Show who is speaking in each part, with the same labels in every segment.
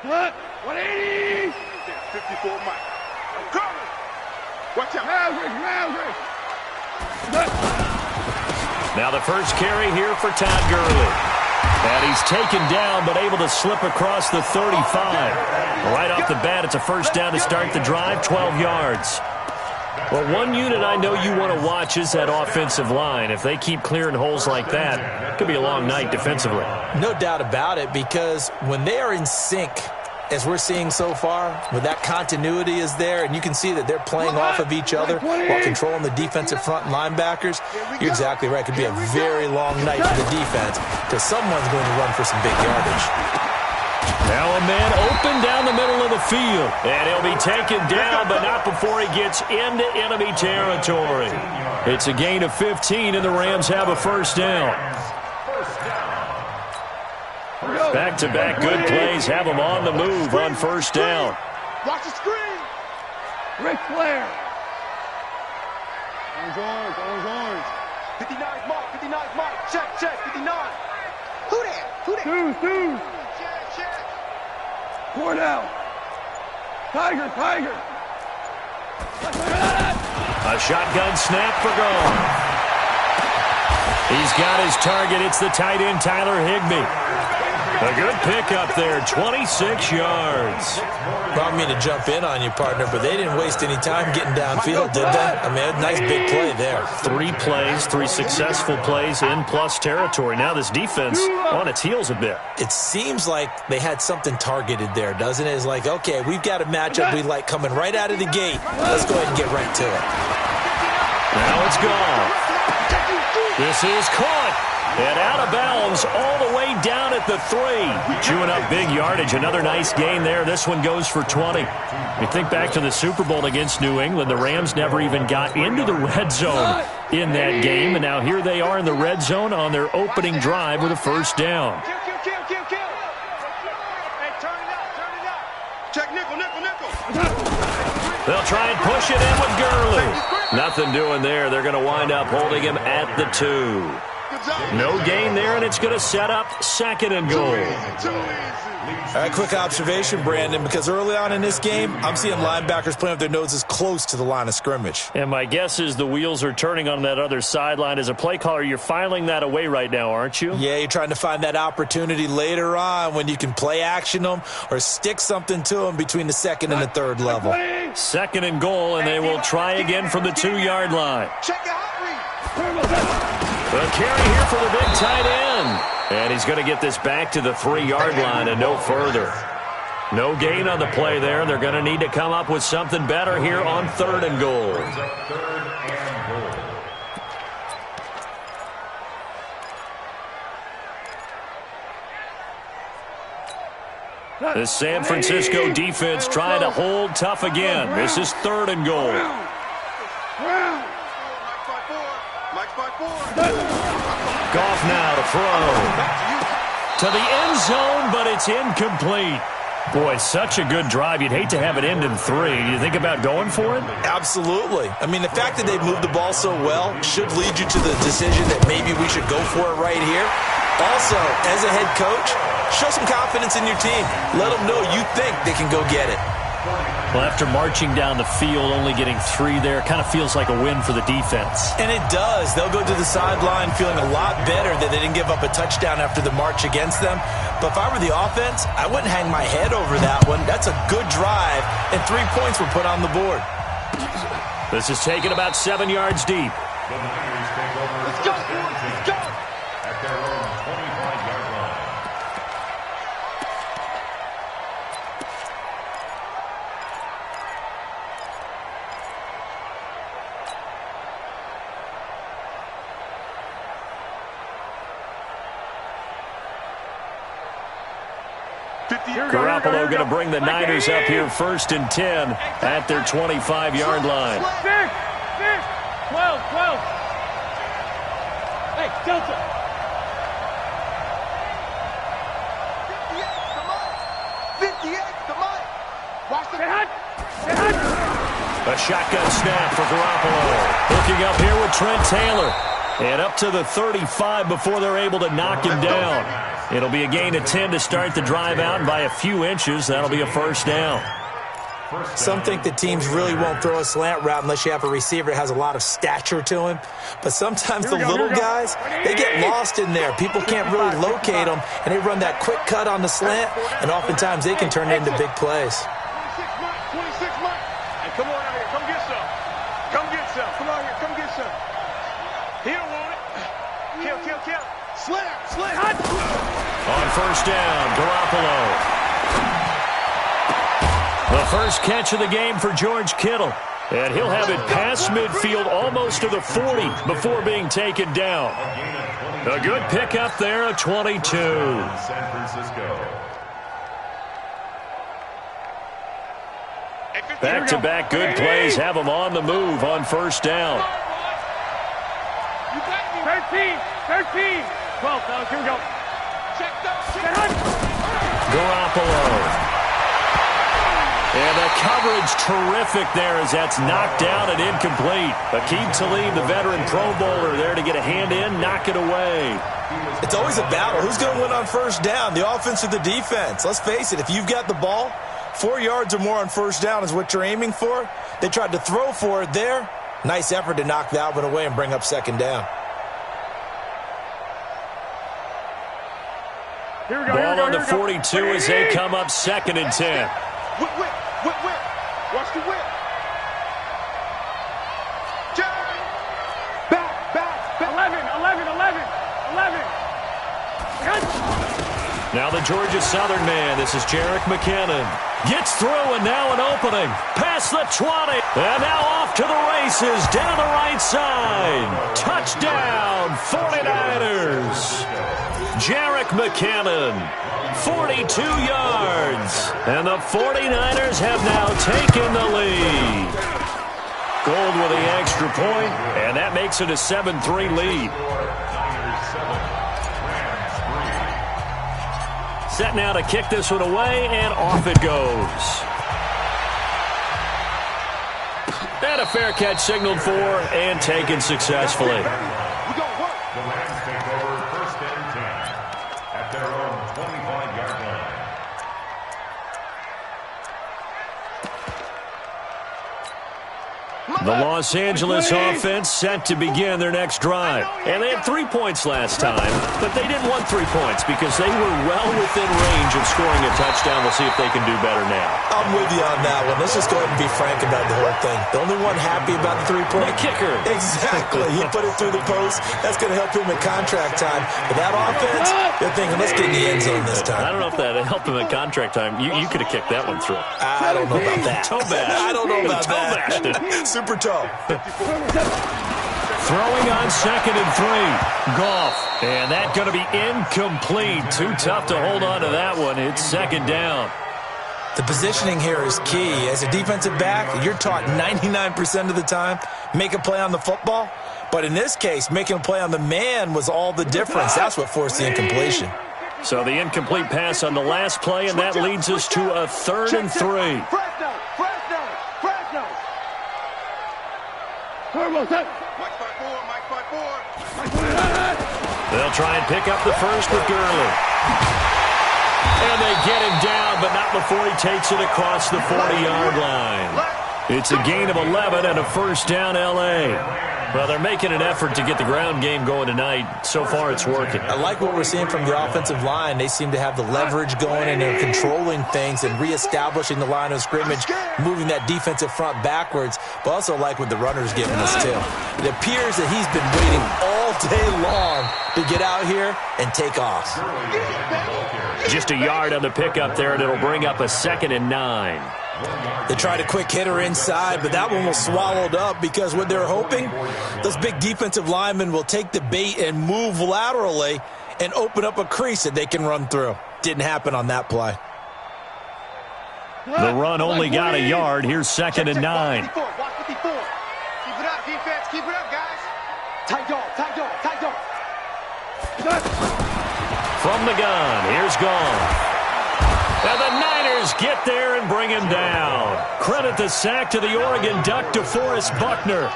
Speaker 1: Look, 180.
Speaker 2: 54 Mike. I'm coming. Watch out.
Speaker 1: Maverick.
Speaker 3: Now the first carry here for Todd Gurley. And he's taken down, but able to slip across the 35. Right off the bat, it's a first down to start the drive, 12 yards. Well, one unit I know you want to watch is that offensive line. If they keep clearing holes like that, it could be a long night defensively.
Speaker 4: No doubt about it, because when they are in sync, as we're seeing so far, when that continuity is there, and you can see that they're playing off of each other while controlling the defensive front linebackers, you're exactly right. It could be a very long night for the defense, because someone's going to run for some big yardage.
Speaker 3: Now a man open down the middle of the field. And he'll be taken down, but not before he gets into enemy territory. It's a gain of 15, and the Rams have a first down. Back-to-back good plays have them on the move on first down.
Speaker 2: Watch the screen.
Speaker 1: Ric Flair.
Speaker 2: Orange. 59 Mike. 59 Mike. Check. 59. Who that?
Speaker 1: Two.
Speaker 2: Check.
Speaker 1: Cordell. Tiger.
Speaker 3: A shotgun snap for gone. He's got his target. It's the tight end, Tyler Higbee. A good pickup there, 26 yards.
Speaker 4: Well, I don't mean to jump in on you, partner, but they didn't waste any time getting downfield, did they? I mean, a nice big play there.
Speaker 3: 3 plays, 3 successful plays in plus territory. Now this defense on its heels a bit.
Speaker 4: It seems like they had something targeted there, doesn't it? It's like, okay, we've got a matchup we like coming right out of the gate. Let's go ahead and get right to it.
Speaker 3: Now it's gone. This is caught. And out of bounds all the way down at the 3. Chewing up big yardage. Another nice gain there. This one goes for 20. You think back to the Super Bowl against New England. The Rams never even got into the red zone in that game. And now here they are in the red zone on their opening drive with a first down.
Speaker 2: Kill. Hey, turn it up. Check nickel.
Speaker 3: They'll try and push it in with Gurley. Nothing doing there. They're going to wind up holding him at the 2. No gain there, and it's going to set up 2nd and goal.
Speaker 4: All right, quick observation, Brandon, because early on in this game, I'm seeing linebackers playing with their noses close to the line of scrimmage.
Speaker 3: And my guess is the wheels are turning on that other sideline. As a play caller, you're filing that away right now, aren't you?
Speaker 4: Yeah, you're trying to find that opportunity later on when you can play action them or stick something to them between the 2nd and the 3rd level.
Speaker 3: 2nd and goal, and they will try again from the 2-yard line.
Speaker 2: Check the hot read.
Speaker 3: A carry here for the big tight end. And he's going to get this back to the 3-yard line and no further. No gain on the play there. They're going to need to come up with something better here on 3rd and goal. The San Francisco defense trying to hold tough again. This is 3rd and goal. Goff now to throw. To the end zone, but it's incomplete. Boy, such a good drive. You'd hate to have it end in 3. You think about going for it?
Speaker 4: Absolutely. I mean, the fact that they've moved the ball so well should lead you to the decision that maybe we should go for it right here. Also, as a head coach, show some confidence in your team. Let them know you think they can go get it.
Speaker 3: Well, after marching down the field, only getting 3 there, kind of feels like a win for the defense.
Speaker 4: And it does. They'll go to the sideline feeling a lot better that they didn't give up a touchdown after the march against them. But if I were the offense, I wouldn't hang my head over that one. That's a good drive, and 3 points were put on the board.
Speaker 3: This is taken about 7 yards deep.
Speaker 2: Let's go.
Speaker 5: At their own 25-yard line.
Speaker 3: Garoppolo going to bring the Niners up here 1st and 10 at their 25-yard line.
Speaker 1: 6, 12. Hey, Delta.
Speaker 2: 58, come on. Watch the
Speaker 1: hut.
Speaker 3: A shotgun snap for Garoppolo. Looking up here with Trent Taylor. And up to the 35 before they're able to knock him down. It'll be a gain of 10 to start the drive out, and by a few inches, that'll be a first down.
Speaker 4: Some think that teams really won't throw a slant route unless you have a receiver that has a lot of stature to him. But sometimes the little guys, they get lost in there. People can't really locate them, and they run that quick cut on the slant, and oftentimes they can turn it into big plays.
Speaker 2: 26 months. Hey, come on out here. Come get some. Come get some. Come on here. Come get some. He don't want it. Kill. Slam.
Speaker 3: On first down, Garoppolo. The first catch of the game for George Kittle. And he'll have it past midfield almost to the 40 before being taken down. A good pickup there, a 22.
Speaker 5: San Francisco.
Speaker 3: Back-to-back good plays have them on the move on first down.
Speaker 1: 13. 12, fellas, here we go.
Speaker 3: Garoppolo. And the coverage terrific there as that's knocked down and incomplete. Aqib Talib, the veteran Pro Bowler, there to get a hand in, knock it away.
Speaker 4: It's always a battle. Who's going to win on first down, the offense or the defense? Let's face it, if you've got the ball, 4 yards or more on first down is what you're aiming for. They tried to throw for it there. Nice effort to knock that one away and bring up second down.
Speaker 1: Here we go.
Speaker 3: Ball on the 42 as they come up 2nd and 10.
Speaker 2: Whip. Watch the whip. Back.
Speaker 1: 11.
Speaker 3: Now the Georgia Southern man. This is Jerick McKinnon. Gets through and now an opening. Past the 20. And now off to the races down the right side. Touchdown 49ers. Jerick McKinnon. 42 yards. And the 49ers have now taken the lead. Gold with the extra point, and that makes it a 7-3 lead. Set now to kick this one away, and off it goes. And a fair catch signaled for and taken successfully.
Speaker 5: The Rams take over 1st and 10 at their own 25-yard line.
Speaker 3: The Los Angeles offense set to begin their next drive. And they had 3 points last time, but they didn't want 3 points because they were well within range of scoring a touchdown. We'll see if they can do better now.
Speaker 4: I'm with you on that one. Let's just go ahead and be frank about the whole thing. The only one happy about the 3-point?
Speaker 3: The kicker.
Speaker 4: Exactly. He put it through the post. That's going to help him in contract time. But that offense, they're thinking, let's get in the end zone this time.
Speaker 3: I don't know if that helped him in contract time. You could have kicked that one through.
Speaker 4: I don't know about that.
Speaker 3: Toe bash.
Speaker 4: I don't know about
Speaker 3: Toe bashed
Speaker 4: that.
Speaker 3: it.
Speaker 4: Super toe.
Speaker 3: Throwing on 2nd and 3. Goff. And that going to be incomplete. Too tough to hold on to that one. It's 2nd down.
Speaker 4: The positioning here is key. As a defensive back, you're taught 99% of the time, make a play on the football. But in this case, making a play on the man was all the difference. That's what forced the incompletion.
Speaker 3: So the incomplete pass on the last play, and that leads us to a 3rd and 3.
Speaker 2: Fresno.
Speaker 1: Turbo set.
Speaker 2: Mike 5-4.
Speaker 3: They'll try and pick up the first with Gurley. And they get him down, but not before he takes it across the 40-yard line. It's a gain of 11 and a first down L.A. Well, they're making an effort to get the ground game going tonight. So far, it's working.
Speaker 4: I like what we're seeing from the offensive line. They seem to have the leverage going, and they're controlling things and reestablishing the line of scrimmage, moving that defensive front backwards, but also like what the runner's giving us, too. It appears that he's been waiting all day long to get out here and take off.
Speaker 3: Just a yard on the pickup there, and it'll bring up a 2nd and 9.
Speaker 4: They tried a quick hitter inside, but that one was swallowed up because what they're hoping, those big defensive linemen will take the bait and move laterally and open up a crease that they can run through. Didn't happen on that play.
Speaker 3: The run only got a yard. Here's 2nd and 9.
Speaker 2: Watch 54. Keep it up, defense. Keep it up, guys. Tight dog.
Speaker 3: From the gun, here's Goff. And the Niners get there and bring him down. Credit the sack to the Oregon Duck, DeForest Buckner.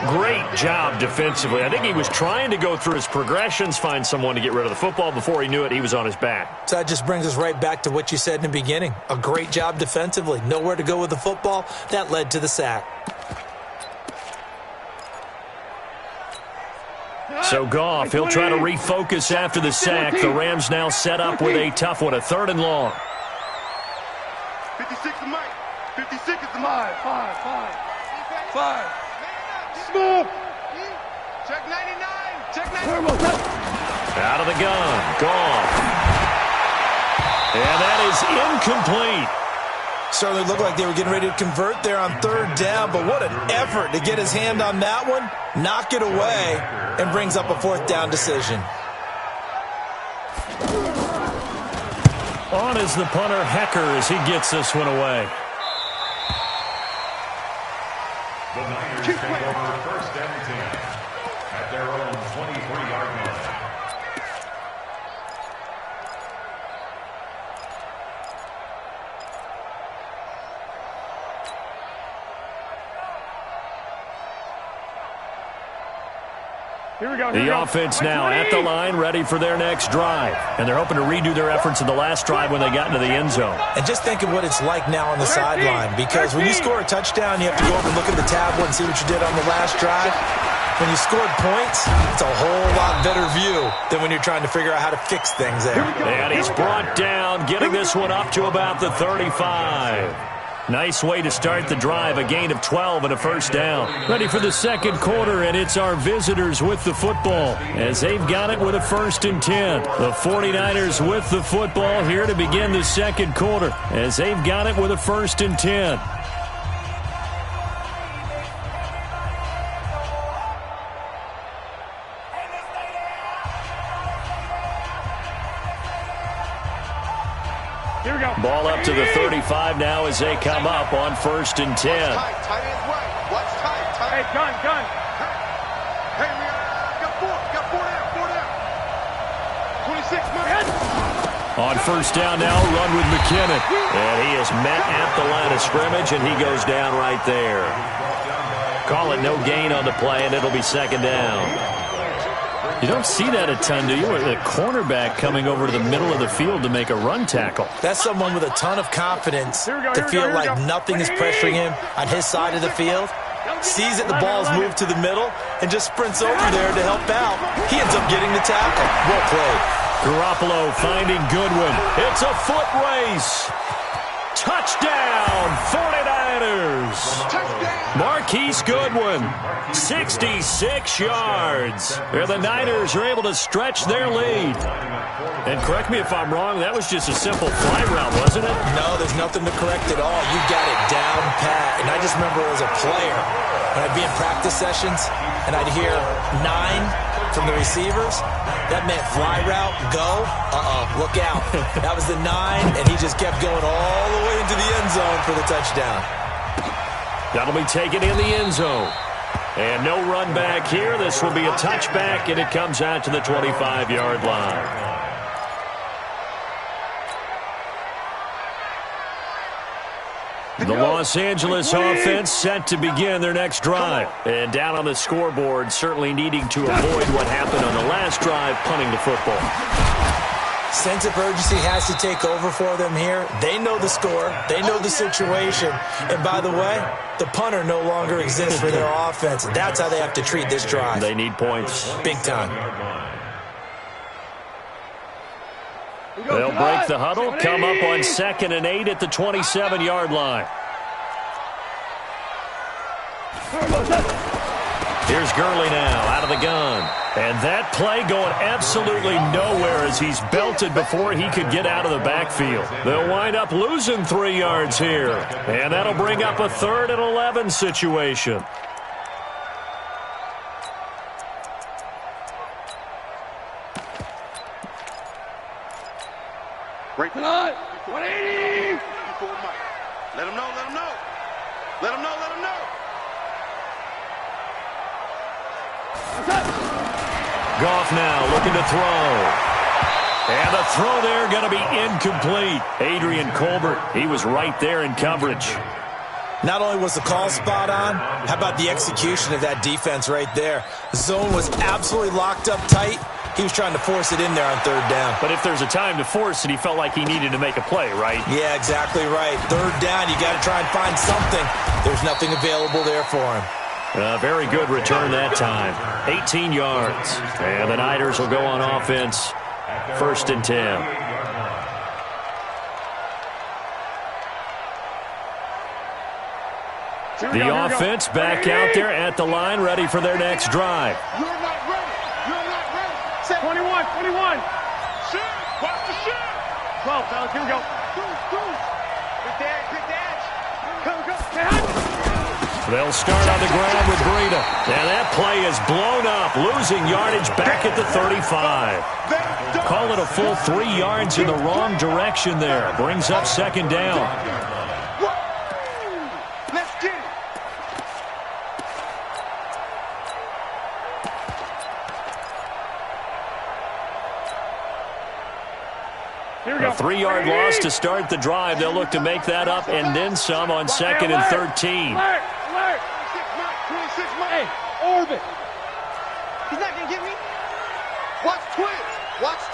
Speaker 3: Great job defensively. I think he was trying to go through his progressions, find someone to get rid of the football. Before he knew it, he was on his back.
Speaker 4: So that just brings us right back to what you said in the beginning. A great job defensively. Nowhere to go with the football. That led to the sack.
Speaker 3: So Goff, he'll try to refocus after the sack. The Rams now set up with a tough one, a 3rd and long.
Speaker 2: 56 is Mike. 56 is the
Speaker 1: Five.
Speaker 2: Smooth. Check 99. Check 99.
Speaker 3: Out of the gun. Goff. And that is incomplete.
Speaker 4: Certainly looked like they were getting ready to convert there on 3rd down, but what an effort to get his hand on that one, knock it away, and brings up a 4th down decision.
Speaker 3: On is the punter, Hecker, as he gets this one away.
Speaker 5: The Niners take over 1st and 10 at their own 23-yard line.
Speaker 1: Here we go.
Speaker 3: The offense now at the line, ready for their next drive. And they're hoping to redo their efforts in the last drive when they got into the end zone.
Speaker 4: And just think of what it's like now on the sideline, because when you score a touchdown, you have to go over and look at the tablet and see what you did on the last drive. When you scored points, it's a whole lot better view than when you're trying to figure out how to fix things there.
Speaker 3: And he's brought down, getting this one up to about the 35. Nice way to start the drive, a gain of 12 and a 1st down. Ready for the 2nd quarter, and it's our visitors with the football as they've got it with a 1st and 10. The 49ers with the football here to begin the 2nd quarter as they've got it with a 1st and 10.
Speaker 1: Here we go.
Speaker 3: Ball up to the 35 now as they come up on 1st and 10.
Speaker 2: Tight ends right. Watch tight.
Speaker 1: Hey, gun.
Speaker 2: Hey, we got 4 down. 26, Mike.
Speaker 3: On 1st down now, run with McKinnon. And he is met at the line of scrimmage, and he goes down right there. Call it no gain on the play, and it'll be 2nd down. You don't see that a ton, do you? The cornerback coming over to the middle of the field to make a run tackle.
Speaker 4: That's someone with a ton of confidence to feel like nothing is pressuring him on his side of the field. Sees that the ball's moved to the middle and just sprints over there to help out. He ends up getting the tackle. Well played.
Speaker 3: Garoppolo finding Goodwin. It's a foot race. Touchdown, 49ers. Marquise Goodwin, 66 yards. The Niners are able to stretch their lead. And correct me if I'm wrong, that was just a simple fly route, wasn't it?
Speaker 4: No, there's nothing to correct at all. You got it down pat. And I just remember as a player, when I'd be in practice sessions and I'd hear 9 from the receivers, that meant fly route, go, look out. That was the 9, and he just kept going all the way into the end zone for the touchdown.
Speaker 3: That'll be taken in the end zone. And no run back here. This will be a touchback, and it comes out to the 25-yard line. The Los Angeles offense set to begin their next drive. And down on the scoreboard, certainly needing to avoid what happened on the last drive, punting the football.
Speaker 4: Sense of urgency has to take over for them here. They know the score. They know the situation. And by the way, the punter no longer exists for their offense. That's how they have to treat this drive.
Speaker 3: They need points.
Speaker 4: Big time.
Speaker 3: They'll break the huddle, come up on 2nd and 8 at the 27-yard line. Here's Gurley now out of the gun. And that play going absolutely nowhere as he's belted before he could get out of the backfield. They'll wind up losing 3 yards here. And that'll bring up a 3rd and 11 situation.
Speaker 2: Break it on. 180. Let him know.
Speaker 3: Goff now looking to throw. And the throw there going to be incomplete. Adrian Colbert, he was right there in coverage.
Speaker 4: Not only was the call spot on, how about the execution of that defense right there? The zone was absolutely locked up tight. He was trying to force it in there on third down.
Speaker 3: But if there's a time to force it, he felt like he needed to make a play, right?
Speaker 4: Yeah, exactly right. Third down, you got to try and find something. There's nothing available there for him.
Speaker 3: A very good return that time. 18 yards. And the Niners will go on offense. 1st and 10. The offense back out there at the line, ready for their next drive.
Speaker 2: You're not ready. You're not ready.
Speaker 1: 21.
Speaker 2: Shoot. Watch the shoot.
Speaker 1: 12, fellas. Here we go.
Speaker 2: Good dash. Go.
Speaker 3: They'll start on the ground with Breida. And that play is blown up, losing yardage back at the 35. Call it a full 3 yards in the wrong direction there. Brings up 2nd down.
Speaker 2: Let's get it.
Speaker 1: Here we go.
Speaker 3: A 3-yard loss to start the drive. They'll look to make that up and then some on 2nd and 13.
Speaker 1: Alert.
Speaker 2: 26 Mike.
Speaker 1: Hey, orbit.
Speaker 2: He's not going to get me. Watch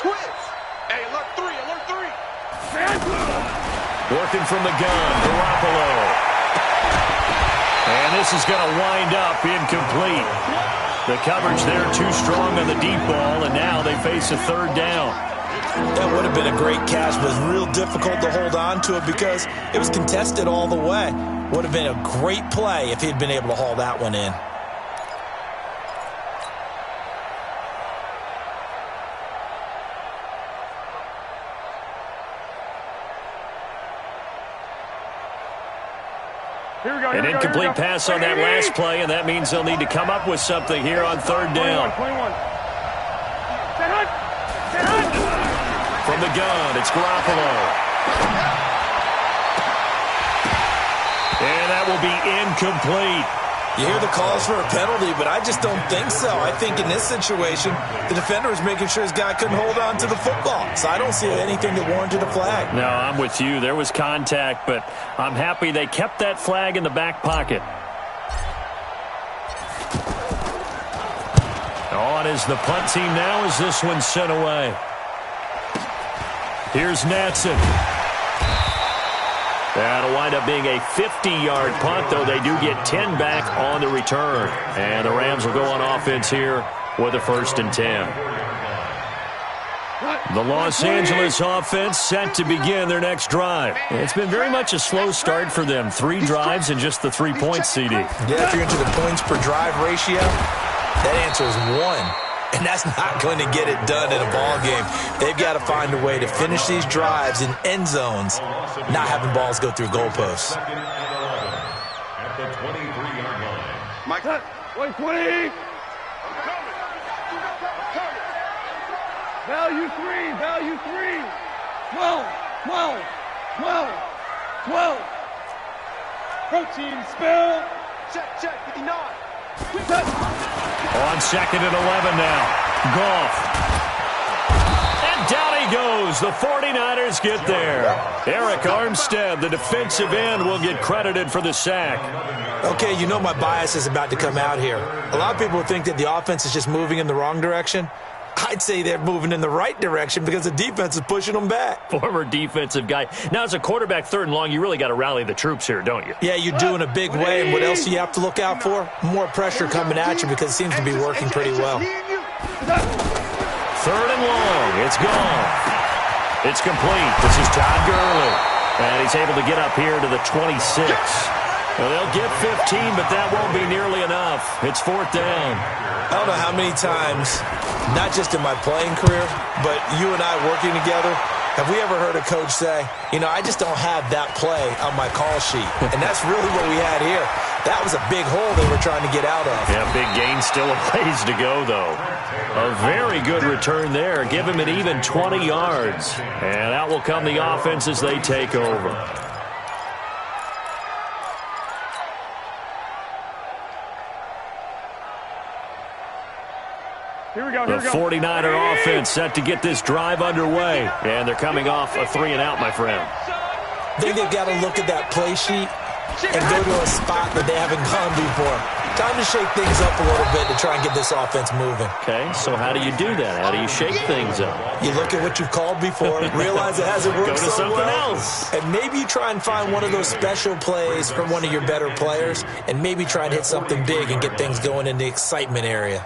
Speaker 2: twist. Hey, alert 3.
Speaker 3: Working from the gun, Garoppolo. And this is going to wind up incomplete. The coverage there too strong on the deep ball, and now they face a 3rd down.
Speaker 4: That would have been a great catch, but it was real difficult to hold on to it because it was contested all the way. Would have been a great play if he'd been able to haul that one in.
Speaker 3: An incomplete pass on that last play, and that means they'll need to come up with something here on 3rd down.
Speaker 1: 21.
Speaker 3: From the gun, it's Garoppolo. And that will be incomplete.
Speaker 4: You hear the calls for a penalty, but I just don't think so. I think in this situation, the defender was making sure his guy couldn't hold on to the football. So I don't see anything that warranted a flag.
Speaker 3: No, I'm with you. There was contact, but I'm happy they kept that flag in the back pocket. On is the punt team now as this one's sent away. Here's Natson. That'll wind up being a 50-yard punt, though they do get 10 back on the return. And the Rams will go on offense here with a 1st and 10. The Los Angeles offense set to begin their next drive. It's been very much a slow start for them. 3 drives and just the 3 points, CD.
Speaker 4: Yeah, if you're into the points per drive ratio, that answer is 1. And that's not going to get it done in a ball game. They've got to find a way to finish these drives in end zones, not having balls go through goalposts.
Speaker 5: At the 23-yard line.
Speaker 2: Mike.
Speaker 1: 120. Value 3. 12. Protein spill.
Speaker 2: Check. 59.
Speaker 3: On 2nd and 11 now. Goff. And down he goes. The 49ers get there. Eric Armstead, the defensive end, will get credited for the sack.
Speaker 4: Okay, you know my bias is about to come out here. A lot of people think that the offense is just moving in the wrong direction. I'd say they're moving in the right direction because the defense is pushing them back.
Speaker 3: Former defensive guy. Now, as a quarterback 3rd and long, you really got to rally the troops here, don't you?
Speaker 4: Yeah, you do in a big way. And what else do you have to look out for? More pressure coming at you because it seems to be working pretty well.
Speaker 3: 3rd and long. It's gone. It's complete. This is Todd Gurley. And he's able to get up here to the 26. Well, they'll get 15, but that won't be nearly enough. It's 4th down.
Speaker 4: I don't know how many times, not just in my playing career, but you and I working together, have we ever heard a coach say, you know, I just don't have that play on my call sheet. And that's really what we had here. That was a big hole they were trying to get out of.
Speaker 3: Yeah, big gain, still a ways to go, though. A very good return there. Give him an even 20 yards. And out will come the offense as they take over. The 49er offense set to get this drive underway. And they're coming off a 3-and-out, my friend.
Speaker 4: I think they've got to look at that play sheet and go to a spot that they haven't gone before. Time to shake things up a little bit to try and get this offense moving.
Speaker 3: Okay, so how do you do that? How do you shake things up?
Speaker 4: You look at what you've called before, realize it hasn't worked
Speaker 3: Go to
Speaker 4: so
Speaker 3: something
Speaker 4: well,
Speaker 3: else.
Speaker 4: and maybe you try and find one of those special plays from one of your better players, and maybe try and hit something big and get things going in the excitement area.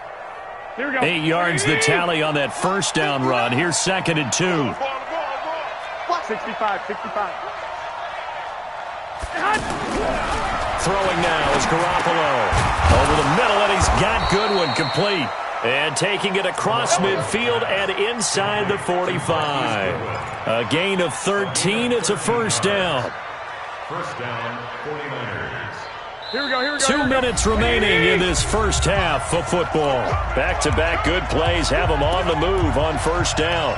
Speaker 1: Here we go.
Speaker 3: 8 yards the tally on that first down run. Here's 2nd and 2.
Speaker 1: 65, 65.
Speaker 3: Throwing now is Garoppolo. Over the middle, and he's got Goodwin complete. And taking it across midfield and inside the 45. A gain of 13. It's a first down.
Speaker 5: First down, 49ers.
Speaker 1: Here we go, here we go.
Speaker 3: 2 minutes remaining in this first half of football. Back-to-back good plays have them on the move on first down.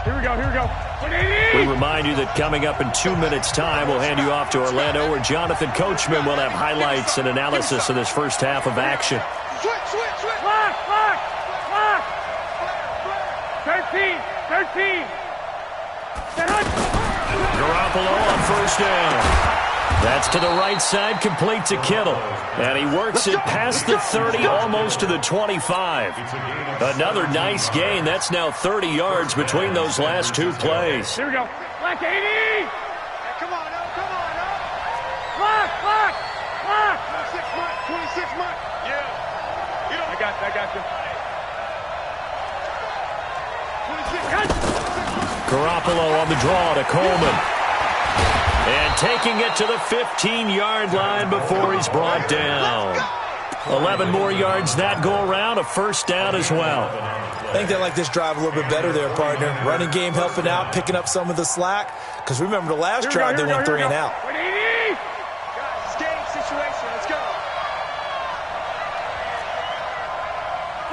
Speaker 1: Here we go, here we go.
Speaker 3: We remind you that coming up in 2 minutes' time, we'll hand you off to Orlando, where Jonathan Coachman will have highlights and analysis of this first half of action.
Speaker 1: Lock, lock, lock. 13, 13.
Speaker 3: Garoppolo on first down. That's to the right side, complete to Kittle. And he works it past the 30, almost to the 25. Another nice gain. That's now 30 yards between those last 2 plays.
Speaker 1: Here we go. Black 80. Hey,
Speaker 2: Come on, now.
Speaker 1: Lock, lock, lock.
Speaker 2: 26 months. Yeah.
Speaker 1: I got you.
Speaker 2: 26.
Speaker 3: Garoppolo on the draw to Coleman. And taking it to the 15-yard line before he's brought down. 11 more yards that go around, a first down as well.
Speaker 4: I think they like this drive a little bit better there, partner. Running game helping out, picking up some of the slack. Because remember the last drive, they went 3 and out.
Speaker 1: 180.
Speaker 2: Guys, game situation. Let's go.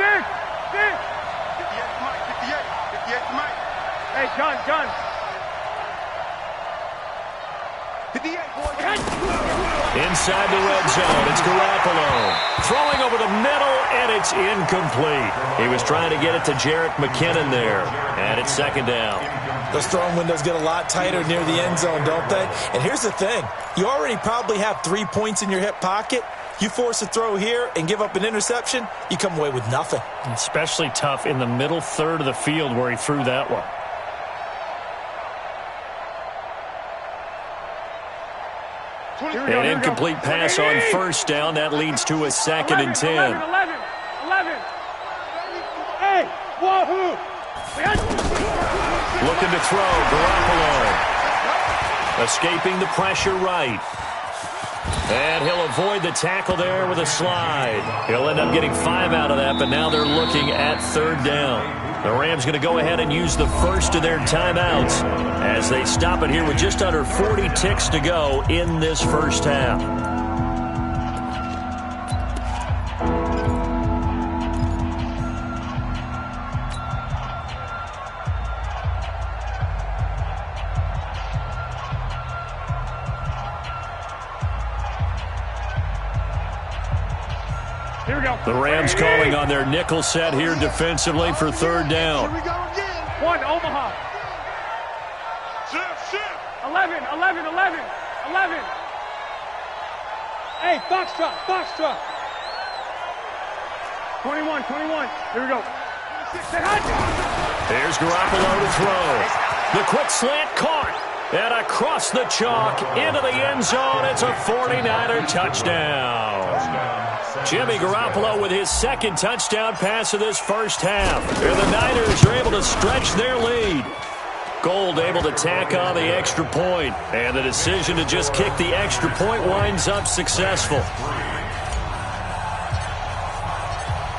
Speaker 1: 6.
Speaker 2: 58 Mike. 58 Mike.
Speaker 1: Hey, gun.
Speaker 2: 58, boy.
Speaker 3: Inside the red zone, it's Garoppolo. Throwing over the middle, and it's incomplete. He was trying to get it to Jerick McKinnon there. And it's 2nd down.
Speaker 4: Those throwing windows get a lot tighter near the end zone, don't they? And here's the thing. You already probably have 3 points in your hip pocket. You force a throw here and give up an interception, you come away with nothing.
Speaker 6: Especially tough in the middle third of the field where he threw that one.
Speaker 3: An incomplete pass on first down. That leads to a 2nd and 10.
Speaker 1: 11. Hey, wahoo.
Speaker 3: Looking to throw, Garoppolo. Escaping the pressure right. And he'll avoid the tackle there with a slide. He'll end up getting 5 out of that, but now they're looking at 3rd down. The Rams going to go ahead and use the first of their timeouts as they stop it here with just under 40 ticks to go in this first half.
Speaker 1: Here we go.
Speaker 3: The Rams calling on their nickel set here defensively for 3rd down.
Speaker 2: Here we go again.
Speaker 1: 1, Omaha.
Speaker 2: Shift.
Speaker 1: 11. Hey, Foxtrot. 21. Here we go.
Speaker 3: Here's Garoppolo to throw. The quick slant caught. And across the chalk into the end zone. It's a 49er touchdown. Jimmy Garoppolo with his 2nd touchdown pass of this first half. And the Niners are able to stretch their lead. Gold able to tack on the extra point. And the decision to just kick the extra point winds up successful.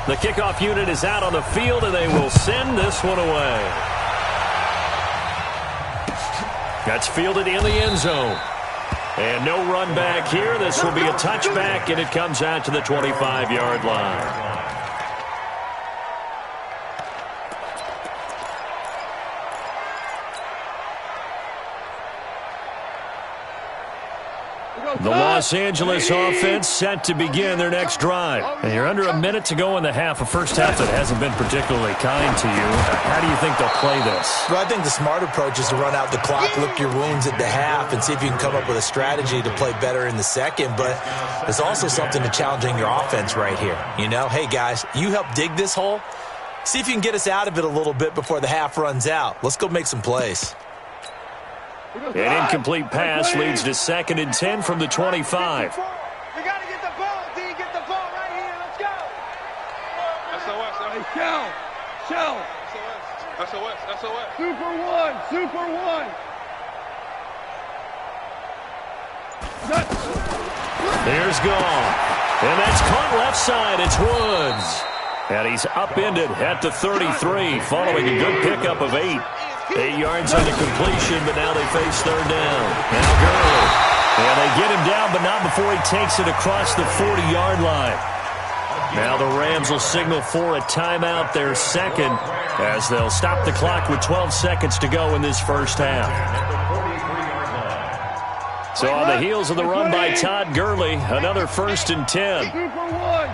Speaker 3: The kickoff unit is out on the field, and they will send this one away. That's fielded in the end zone. And no run back here. This will be a touchback, and it comes out to the 25-yard line. The Los Angeles offense set to begin their next drive.
Speaker 6: And you're under a minute to go in the half, a first half that hasn't been particularly kind to you. How do you think they'll play this?
Speaker 4: Well, I think the smart approach is to run out the clock, lick your wounds at the half, and see if you can come up with a strategy to play better in the second. But there's also something to challenging your offense right here. You know, hey, guys, you help dig this hole. See if you can get us out of it a little bit before the half runs out. Let's go make some plays.
Speaker 3: An incomplete pass leads to 2nd and 10 from the 25.
Speaker 2: You got to get the ball, D. Get the ball right here. Let's go. SOS.
Speaker 1: Hey, Shell.
Speaker 2: SOS.
Speaker 1: Super one.
Speaker 3: Here's Gall. And that's caught left side. It's Woods. And he's upended at the 33 following a good pickup of 8. 8 yards on the completion, but now they face 3rd down. Now Gurley. And they get him down, but not before he takes it across the 40-yard line. Now the Rams will signal for a timeout, their second, as they'll stop the clock with 12 seconds to go in this first half. So on the heels of the run by Todd Gurley, another 1st and 10.
Speaker 1: Super one.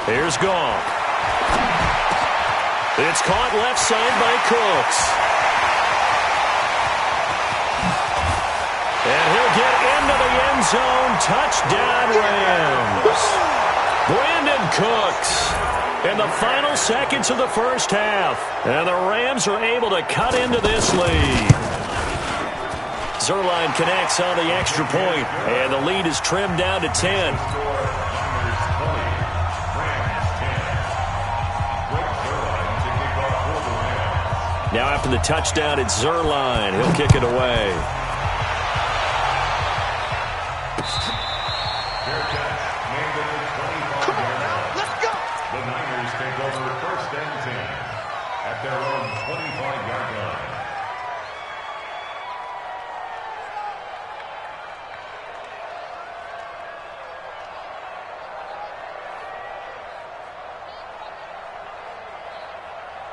Speaker 3: Here's Gall. It's caught left side by Cooks. And he'll get into the end zone. Touchdown, Rams. Brandon Cooks in the final seconds of the first half. And the Rams are able to cut into this lead. Zerline connects on the extra point, and the lead is trimmed down to 10. Now after the touchdown, it's Zerline. He'll kick it away.
Speaker 2: Come on now, let's go.
Speaker 5: The Niners take over 1st and 10 at their own 25-yard line.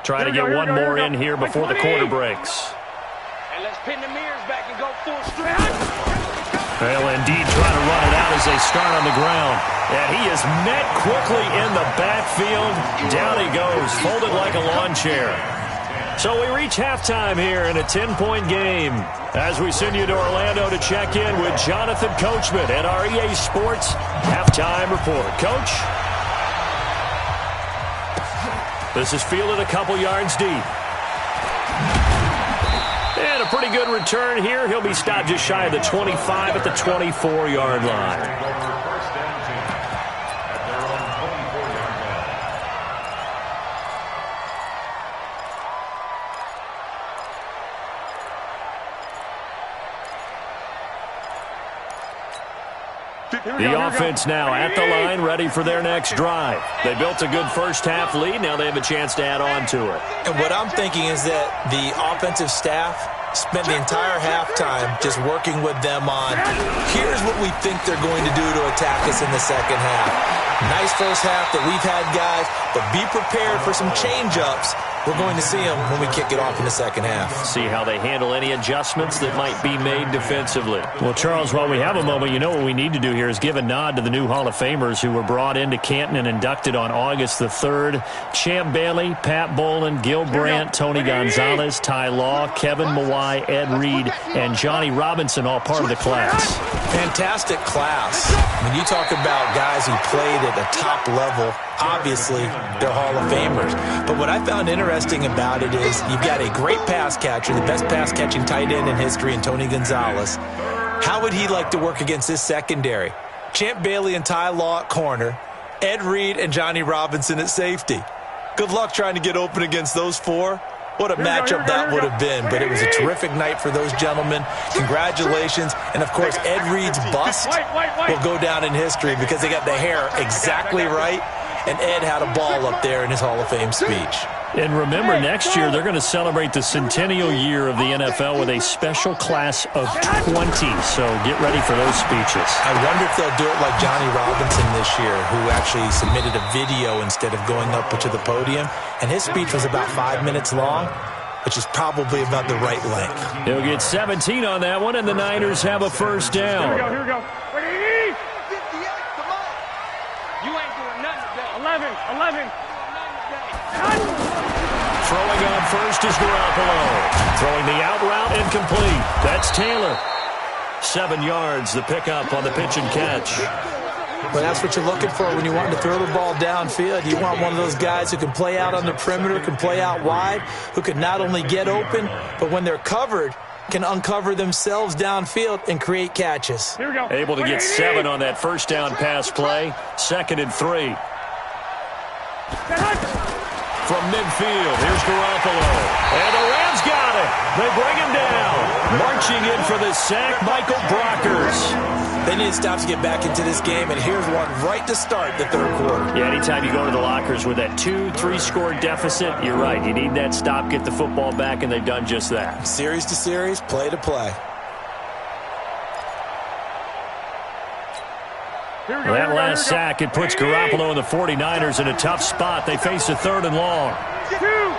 Speaker 3: Trying to get one more in here before the quarter breaks.
Speaker 2: And let's pin the mirrors back and go full strength.
Speaker 3: They'll indeed try to run it out as they start on the ground. And he is met quickly in the backfield. Down he goes, folded like a lawn chair. So we reach halftime here in a 10-point game as we send you to Orlando to check in with Jonathan Coachman at our EA Sports Halftime Report. Coach? This is fielded a couple yards deep. And a pretty good return here. He'll be stopped just shy of the 25 at the 24-yard line. The offense now at the line, ready for their next drive. They built a good first half lead. Now they have a chance to add on to it.
Speaker 4: And what I'm thinking is that the offensive staff spent the entire halftime just working with them on, here's what we think they're going to do to attack us in the second half. Nice first half that we've had, guys, but be prepared for some change-ups. We're going to see them when we kick it off in the second half.
Speaker 3: See how they handle any adjustments that might be made defensively.
Speaker 6: Well, Charles, while we have a moment, you know what we need to do here is give a nod to the new Hall of Famers who were brought into Canton and inducted on August the 3rd. Champ Bailey, Pat Bolin, Gil Brandt, Tony Gonzalez, Ty Law, Kevin Mawai, Ed Reed, and Johnny Robinson, all part of the class.
Speaker 4: Fantastic class. When you talk about guys who played at a top level, obviously they're Hall of Famers. But what I found interesting about it is you've got a great pass catcher, the best pass-catching tight end in history, in Tony Gonzalez. How would he like to work against this secondary? Champ Bailey and Ty Law at corner, Ed Reed and Johnny Robinson at safety. Good luck trying to get open against those four. What a matchup that would have been. But it was a terrific night for those gentlemen. Congratulations. And, of course, Ed Reed's bust will go down in history because they got the hair exactly right. And Ed had a ball up there in his Hall of Fame speech.
Speaker 6: And remember, next year they're going to celebrate the centennial year of the NFL with a special class of 20. So get ready for those speeches.
Speaker 4: I wonder if they'll do it like Johnny Robinson this year, who actually submitted a video instead of going up to the podium. And his speech was about 5 minutes long. which is probably about the right length.
Speaker 6: He'll get 17 on that one, and the Niners have a first down.
Speaker 1: Here we go. 58, come on. You ain't doing nothing today. 11.
Speaker 6: Throwing on first is Garoppolo. Throwing the out route incomplete. That's Taylor. 7 yards, the pickup on the pitch and catch.
Speaker 4: Well, that's what you're looking for when you want to throw the ball downfield. You want one of those guys who can play out on the perimeter, can play out wide, who can not only get open, but when they're covered, can uncover themselves downfield and create catches.
Speaker 1: Here we go.
Speaker 6: Able to get 7 on that first down pass play. 2nd and 3. From midfield, here's Garoppolo. And the Rams got it. They bring him down. Marching in for the sack, Michael Brockers.
Speaker 4: They need to stop to get back into this game, and here's one right to start the third quarter.
Speaker 6: Yeah, anytime you go to the lockers with that 2-3 score deficit, you're right. You need that stop, get the football back, and they've done just that.
Speaker 4: Series to series, play to play.
Speaker 6: That last sack, it puts Garoppolo and the 49ers in a tough spot. They face a 3rd and long.
Speaker 1: Two.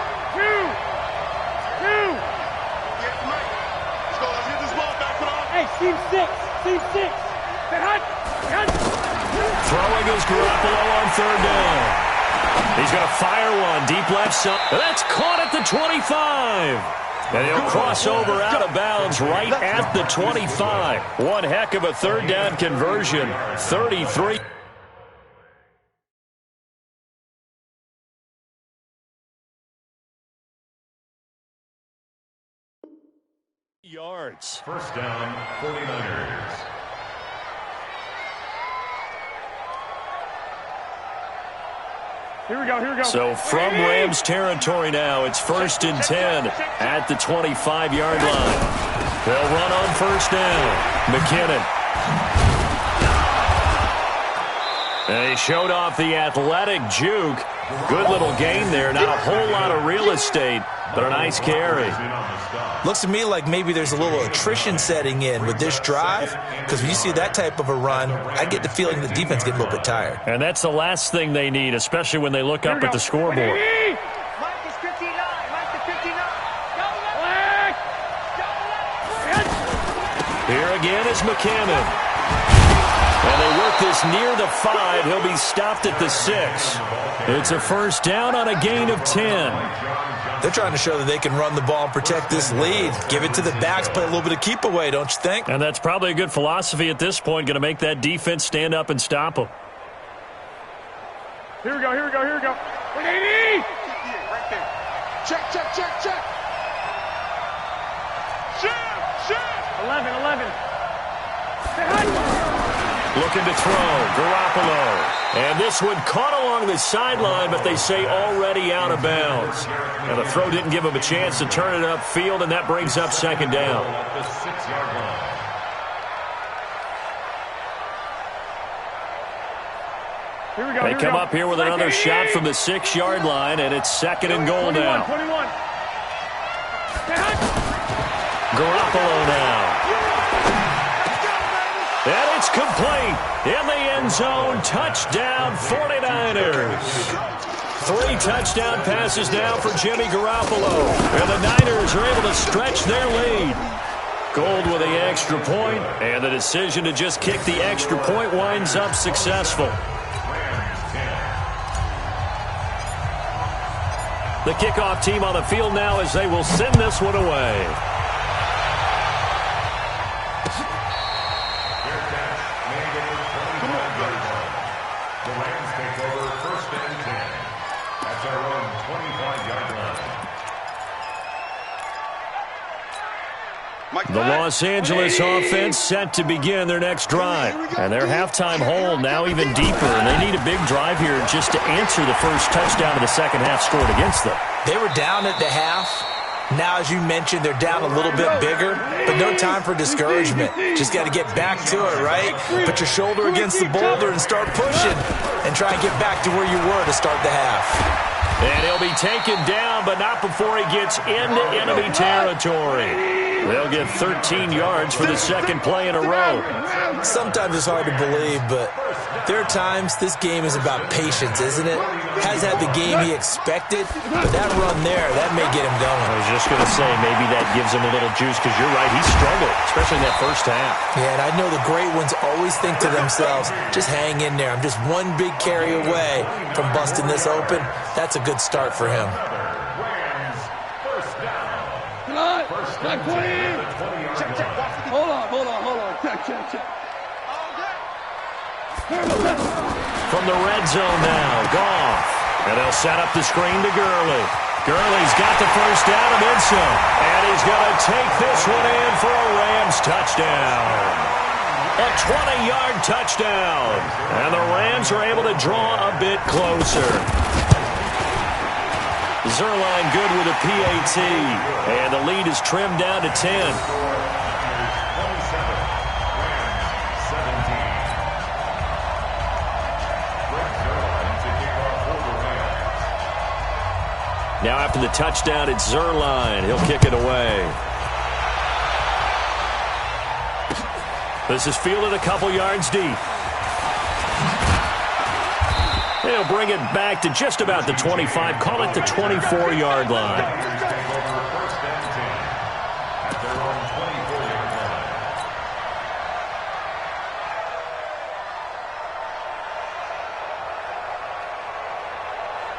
Speaker 1: Hey, team 6.
Speaker 6: Throwing is Garoppolo on 3rd down. He's going to fire one deep left side. That's caught at the 25. And he'll cross over out of bounds right at the 25. One heck of a 3rd down conversion. 33 yards.
Speaker 5: First down, 49ers.
Speaker 1: Here we go.
Speaker 6: So from Rams territory now, it's 1st and 10 at the 25-yard line. They'll run on first down. McKinnon. And he showed off the athletic juke. Good little gain there. Not a whole lot of real estate, but a nice carry.
Speaker 4: Looks to me like maybe there's a little attrition setting in with this drive, because when you see that type of a run, I get the feeling the defense gets a little bit tired.
Speaker 6: And that's the last thing they need, especially when they look up at the scoreboard.
Speaker 1: Mike is 59.
Speaker 6: Here again is McKinnon. And they work this near the 5. He'll be stopped at the 6. It's a first down on a gain of 10.
Speaker 4: They're trying to show that they can run the ball and protect this lead. Give it to the backs, play a little bit of keep away, don't you think?
Speaker 6: And that's probably a good philosophy at this point, going to make that defense stand up and stop them.
Speaker 1: Here we go. 180.
Speaker 2: Right there. Check. Check.
Speaker 1: 11.
Speaker 6: Looking to throw, Garoppolo. And this one caught along the sideline, but they say already out of bounds. And the throw didn't give him a chance to turn it upfield, and that brings up 2nd down. They come up here with another shot from the 6-yard line, and it's 2nd and goal now.
Speaker 1: 21.
Speaker 6: Garoppolo now. And it's complete. In the end zone, touchdown 49ers. 3 touchdown passes now for Jimmy Garoppolo. And the Niners are able to stretch their lead. Gold with the extra point, and the decision to just kick the extra point winds up successful. The kickoff team on the field now as they will send this one away. The Los Angeles offense set to begin their next drive. And their halftime hole now even deeper. And they need a big drive here just to answer the first touchdown of the second half scored against them.
Speaker 4: They were down at the half. Now, as you mentioned, they're down a little bit bigger, but no time for discouragement. Just got to get back to it, right? Put your shoulder against the boulder and start pushing and try and get back to where you were to start the half.
Speaker 6: And he'll be taken down, but not before he gets into enemy territory. They'll get 13 yards for the second play in a row.
Speaker 4: Sometimes it's hard to believe, but There are times this game is about patience, isn't it? Has had the game he expected, but that run there, that may get him going.
Speaker 6: I was just going to say, maybe that gives him a little juice, because you're right, he struggled, especially in that first half.
Speaker 4: Yeah, and I know the great ones always think to themselves, just hang in there. I'm just one big carry away from busting this open. That's a good start for him.
Speaker 1: Check, check. Hold on. Check.
Speaker 6: From the red zone now, Goff. And they'll set up the screen to Gurley. Gurley's got the first down and then some. And he's going to take this one in for a Rams touchdown. A 20-yard touchdown. And the Rams are able to draw a bit closer. Zerline good with a PAT. And the lead is trimmed down to 10. Now after the touchdown, it's Zerline. He'll kick it away. This is fielded a couple yards deep. He'll bring it back to just about the 25. Call it the 24-yard line.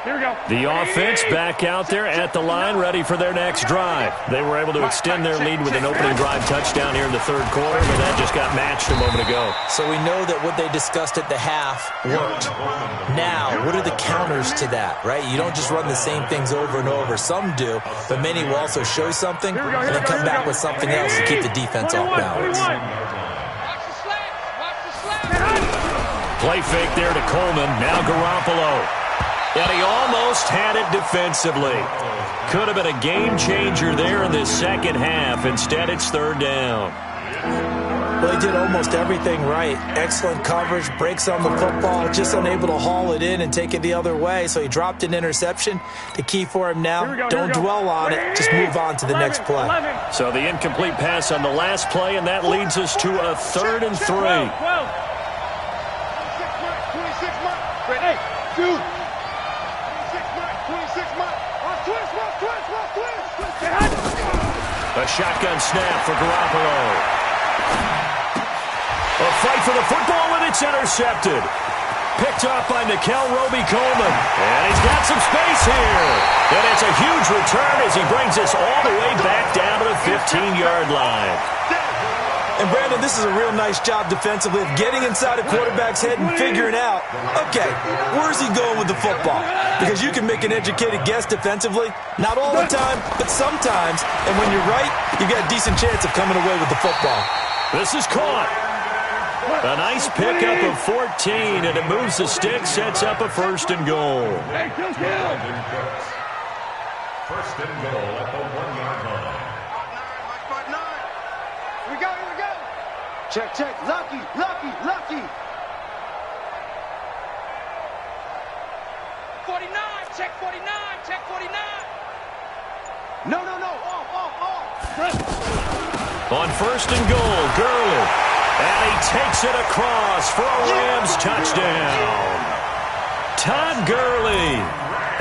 Speaker 1: Here we go.
Speaker 6: The offense back out there at the line, ready for their next drive. They were able to extend their lead with an opening drive touchdown here in the third quarter, but that just got matched a moment ago.
Speaker 4: So we know that what they discussed at the half worked. Now, what are the counters to that, right? You don't just run the same things over and over. Some do, but many will also show something and then come back with something else to keep the defense off balance.
Speaker 6: Play fake there to Coleman. Now Garoppolo. And he almost had it defensively. Could have been a game changer there in this second half. Instead, it's third down.
Speaker 4: Well, he did almost everything right. Excellent coverage, breaks on the football, just unable to haul it in and take it the other way. So he dropped an interception. The key for him now, don't dwell on it. Just move on to the next play.
Speaker 6: So the incomplete pass on the last play, and that leads us to a 3rd and 3.
Speaker 2: 26 mark.
Speaker 6: A shotgun snap for Garoppolo. A fight for the football, and it's intercepted. Picked up by Nickel Roby-Coleman. And he's got some space here. And it's a huge return as he brings us all the way back down to the 15-yard line.
Speaker 4: And, Brandon, this is a real nice job defensively of getting inside a quarterback's head and figuring out, okay, where's he going with the football? Because you can make an educated guess defensively, not all the time, but sometimes. And when you're right, you've got a decent chance of coming away with the football.
Speaker 6: This is caught. A nice pickup of 14, and it moves the stick, sets up a 1st and goal.
Speaker 5: First and goal at the 1-yard line.
Speaker 2: Here we go. Check. Lucky.
Speaker 1: 49. Check 49.
Speaker 2: No. Off.
Speaker 6: On 1st and goal, Gurley. And he takes it across for a Rams touchdown. Todd Gurley,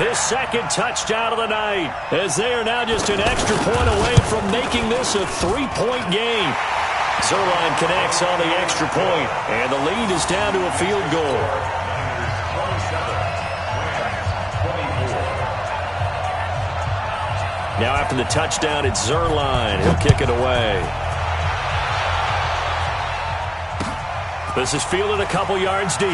Speaker 6: his 2nd touchdown of the night, as they are now just an extra point away from making this a 3-point game. Zerline connects on the extra point, and the lead is down to a field goal. Now after the touchdown, it's Zerline. He'll kick it away. This is fielded a couple yards deep.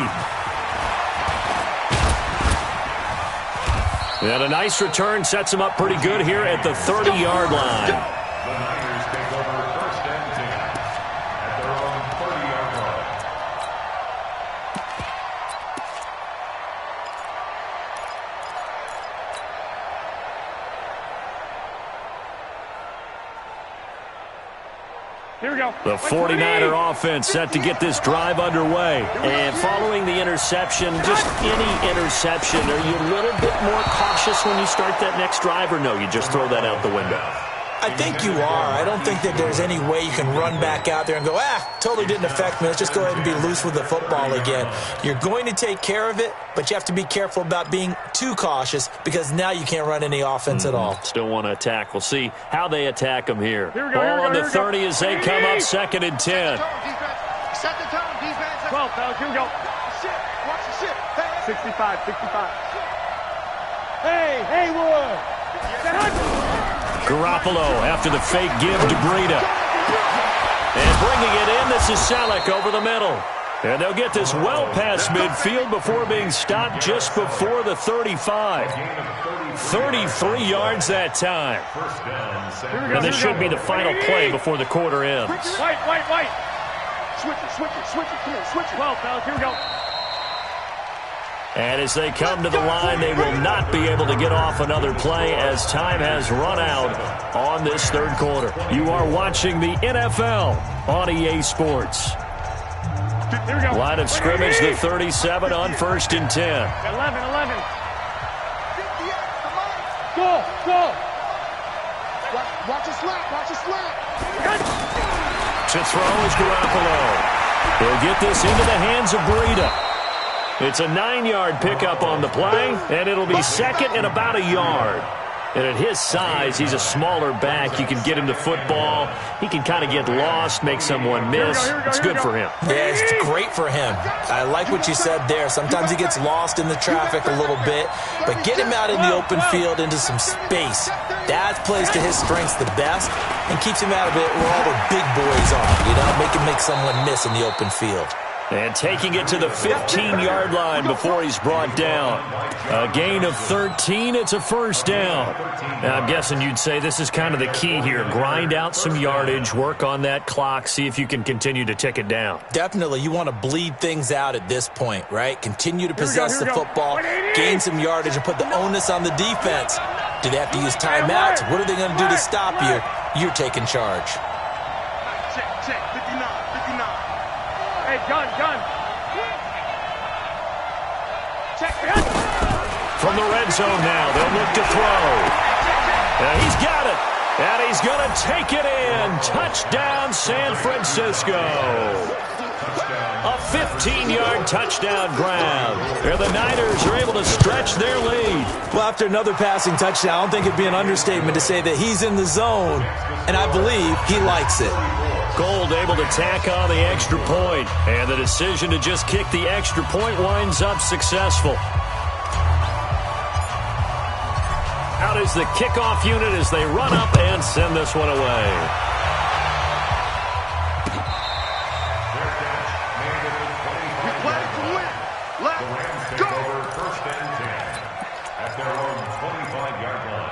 Speaker 6: And a nice return sets him up pretty good here at the 30-yard line.
Speaker 5: The Niners take over 1st and 10 at their own 30-yard line.
Speaker 1: Here we go.
Speaker 6: The 49er offense set to get this drive underway. And following the interception, just any interception, are you a little bit more cautious when you start that next drive, or no, you just throw that out the window?
Speaker 4: I think you are. I don't think that there's any way you can run back out there and go, totally didn't affect me. Let's just go ahead and be loose with the football again. You're going to take care of it, but you have to be careful about being too cautious because now you can't run any offense at all.
Speaker 6: Still want to attack. We'll see how they attack them here.
Speaker 1: Ball
Speaker 6: on the 30 as they come up 2nd and 10.
Speaker 2: Set the tone, defense.
Speaker 1: 12, fellas, here we go.
Speaker 2: Shit, watch the shit.
Speaker 1: 65, 65. Hey, Haywood!
Speaker 6: Garoppolo after the fake give to Breida. And bringing it in, this is Selleck over the middle. And they'll get this well past midfield before being stopped just before the 35. 33 yards that time. And this should be the final play before the quarter ends.
Speaker 1: White. Switch it. Come on, switch it. 12, fellas, here we go.
Speaker 6: And as they come to the line, they will not be able to get off another play as time has run out on this third quarter. You are watching the NFL on EA Sports.
Speaker 1: Here we go.
Speaker 6: Line of scrimmage, the 37 on 1st and 10.
Speaker 1: 11. Go.
Speaker 2: Watch it slap.
Speaker 6: To throw is Garoppolo. He'll get this into the hands of Breida. It's a 9-yard pickup on the play, and it'll be 2nd and about a yard. And at his size, he's a smaller back. You can get him the football. He can kind of get lost, make someone miss. It's good for him.
Speaker 4: Yeah, it's great for him. I like what you said there. Sometimes he gets lost in the traffic a little bit, but get him out in the open field into some space. That plays to his strengths the best and keeps him out of it where all the big boys are. Make him make someone miss in the open field.
Speaker 6: And taking it to the 15-yard line before he's brought down. A gain of 13, it's a first down. Now, I'm guessing you'd say this is kind of the key here. Grind out some yardage, work on that clock, see if you can continue to tick it down.
Speaker 4: Definitely, you want to bleed things out at this point, right? Continue to possess the football, gain some yardage, and put the onus on the defense. Do they have to use timeouts? What are they going to do to stop you? You're taking charge.
Speaker 2: Check, 59.
Speaker 1: Hey, gun. Check.
Speaker 6: From the red zone now, they'll look to throw. And he's got it. And he's going to take it in. Touchdown, San Francisco. A 15-yard touchdown grab. And the Niners are able to stretch their lead.
Speaker 4: Well, after another passing touchdown, I don't think it'd be an understatement to say that he's in the zone, and I believe he likes it.
Speaker 6: Gold able to tack on the extra point, and the decision to just kick the extra point winds up successful. Out is the kickoff unit as they run up and send this one away.
Speaker 2: Play to win. Let's go.
Speaker 5: First and 10 at their own 25-yard line.